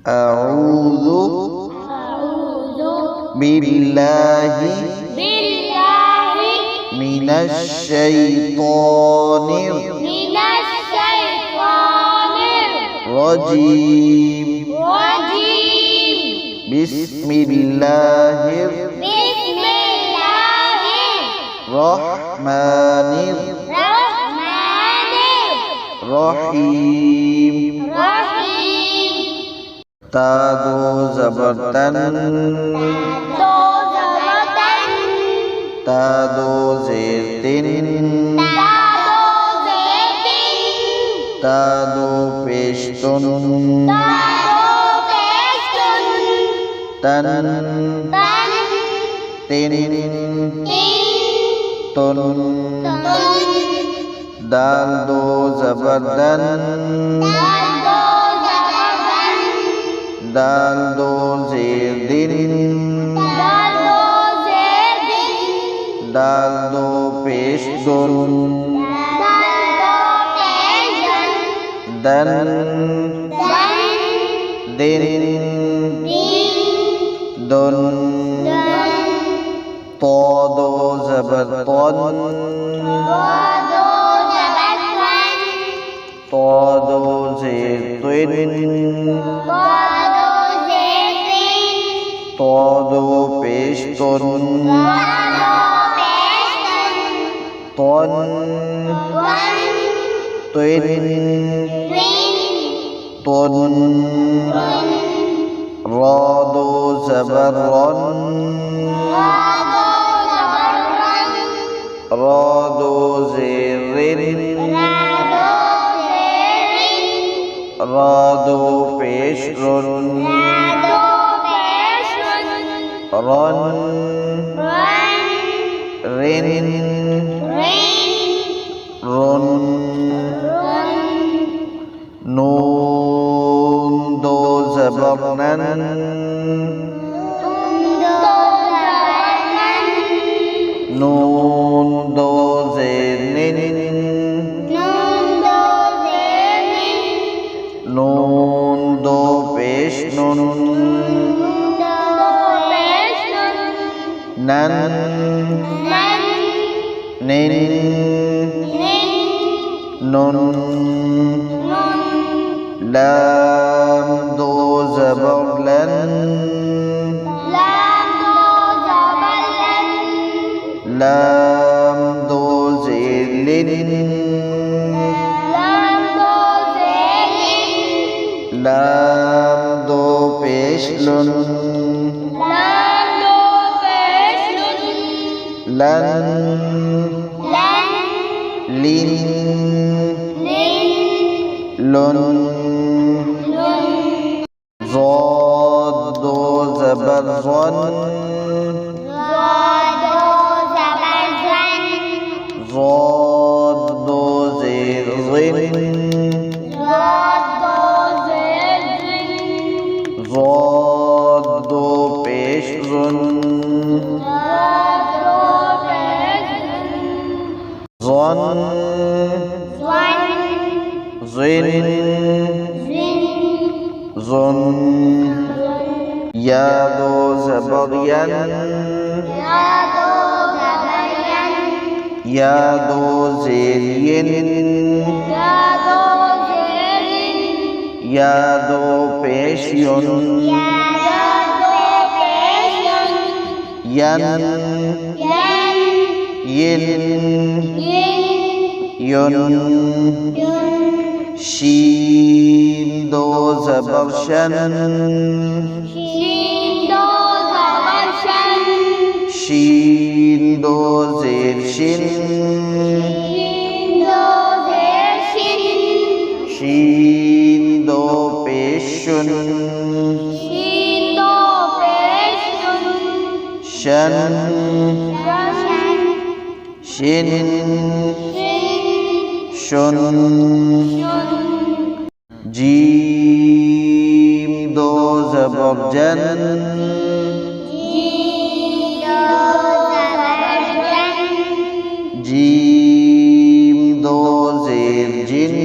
أعوذ بالله من الشيطان الرجيم بسم الله الرحمن الرحيم تا دو زبرتن تا دو زیرتن تا دو پیشتن تن تن تن دال دو زبردن دال دو زیردن دال دو پیشتن دن دن دن طا دو زبرطن طا دو زیرطن طا دو پیشتن طن طن طن را دو زبرن را دو زیرن را دو پیشرن رن رن رن نون دو زبرنن نون دو زیرن نون دو پیشنن نن نن نن لام دو زبرلن لام دو زیرلن لام دو پیشلن لن لن لن ضاد دو زبرظن ضاد دو زیرظن ضاد دو پیشظن ظن ظن ظن یا دو زبرین یا دو زیرین یا دو پیشین ین ین یون شین دو زبرشن شین دو زیرشن شین دو پیشن شن شن شن جیم دو زبرجن جیم دو زیر جن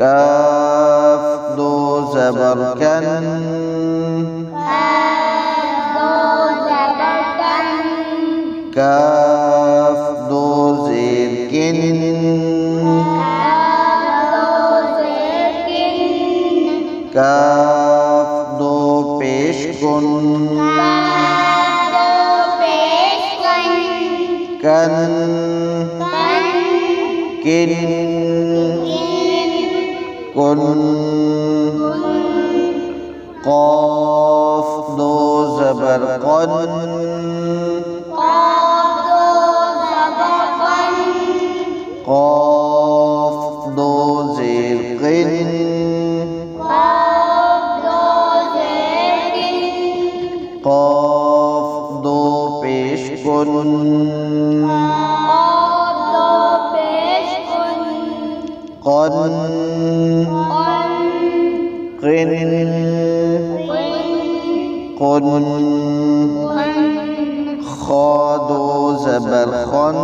কাফ দো জবর কান কাফ দো জের কিন কাফ দো পেশ কুন কান কিন কুন قاف دو زبر قن قاف دو زير قن قاف دو پیش کن قن قن قن خا دو زبر خن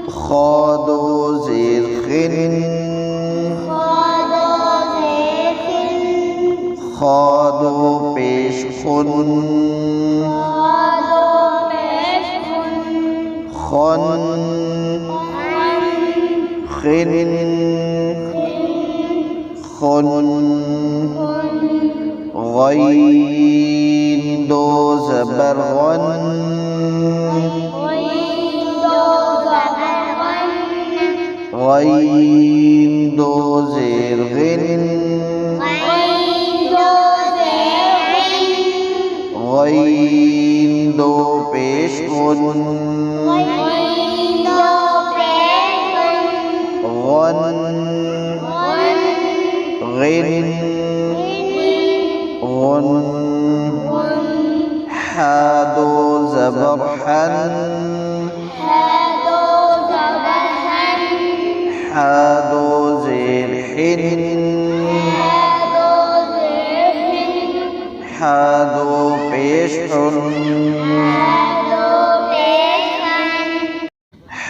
خا دو زیر خن خا دو پیش خن خن خن خن غین دو زبر غن غین دو زیر غن غین دو پیش کن غن غن غن حا دو زبر حن حا دو زیر حن حا دو پیش حن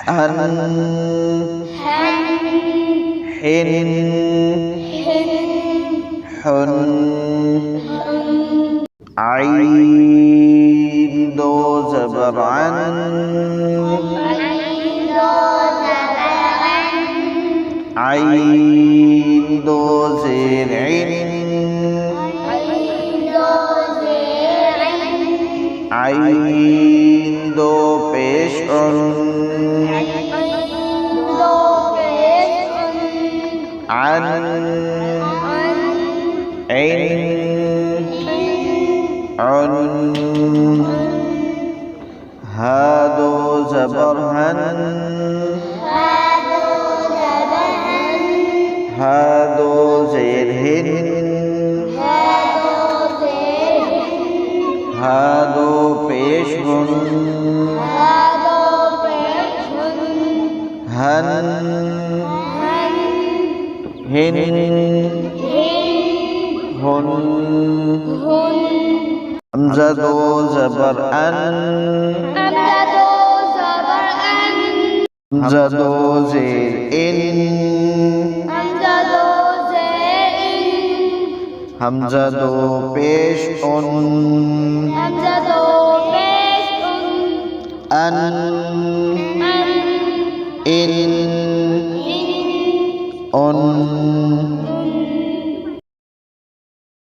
حن حن حن عين دو زبر عن عين دو زير عن عين دو پیش عن عن عين عن ها دو زبر هن ها دو زیر هن ها دو پیش هن هن هن هن حمزة دو زبر أن حمزة دو زير إن حمزة دو پیش أن أن إن أن